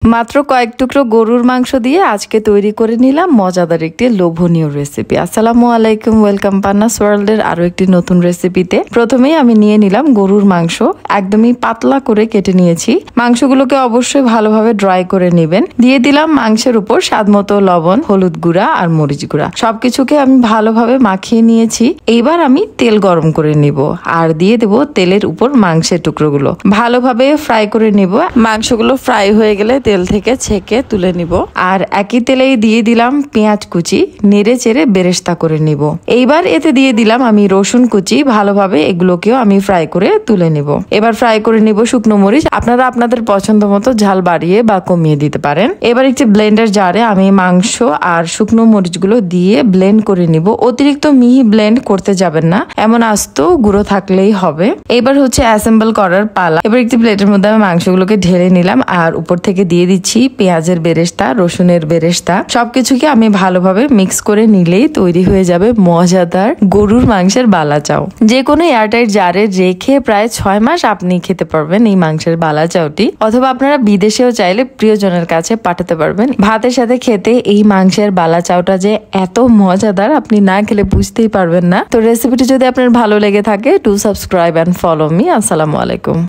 মাত্র কয়েক টুকরো গরুর মাংস দিয়ে আজকে তৈরি করে নিলাম মজাদার একটি লোভনীয় রেসিপি। আসসালামু আলাইকুম, ওয়েলকাম পান্নাস ওয়ার্ল্ডের আরো একটি নতুন রেসিপিতে। প্রথমেই আমি নিয়ে নিলাম গরুর মাংস, একদমই পাতলা করে কেটে নিয়েছি। মাংসগুলোকে অবশ্যই ভালোভাবে ড্রাই করে নেবেন। দিয়ে দিলাম মাংসের উপর স্বাদমতো লবণ, হলুদ গুঁড়া আর মরিচ গুঁড়া, সবকিছুকে আমি ভালোভাবে মাখিয়ে নিয়েছি। এইবার আমি তেল গরম করে নিব আর দিয়ে দেব তেলের উপর মাংসের টুকরোগুলো, ভালোভাবে ফ্রাই করে নিব। মাংসগুলো ফ্রাই হয়ে গেলে তেল থেকে ছেঁকে তুলে নিব। আর একই তেলেই দিয়ে দিলাম পেঁয়াজ কুচি, নেড়ে চেড়ে বেরেস্তা করে নিব। এইবার এতে দিয়ে দিলাম আমি রসুন কুচি, ভালোভাবে এগুলোকেও আমি ফ্রাই করে তুলে নিব। এবার ফ্রাই করে নিব শুকনো মরিচ, আপনারা আপনাদের পছন্দ মতো ঝাল বাড়িয়ে বা কমিয়ে দিতে পারেন। এবার একটি ব্লেন্ডার জারে আমি মাংস আর শুকনো মরিচগুলো দিয়ে ব্লেন্ড করে নিব। অতিরিক্ত মিহি ব্লেন্ড করতে যাবেন না, এমন আস্ত গুঁড়ো থাকলেই হবে। এবার হচ্ছে অ্যাসেম্বল করার পালা। এবার একটি প্লেটের মধ্যে আমি মাংসগুলোকে ঢেলে নিলাম আর উপর থেকে দিয়ে দিচ্ছি পেঁয়াজের বেরেস্তা, রসুনের বেরেস্তা। সবকিছুকে আমি ভালোভাবে মিক্স করে নিলেই তৈরি হয়ে যাবে মজাদার গরুর মাংসের বালা চাও। যে কোনো এয়ারটাইট জারে রেখে প্রায় 6 মাস আপনি খেতে পারবেন এই মাংসের বালা চাউটি, অথবা আপনারা বিদেশেও চাইলে প্রিয়জনের কাছে পাঠাতে পারবেন। ভাতের সাথে খেতে এই মাংসের বালা চাউটা যে এত মজাদার, আপনি না খেলে বুঝতেই পারবেন না। তো রেসিপিটি যদি আপনার ভালো লেগে থাকে, do subscribe and follow me. আসসালামু আলাইকুম।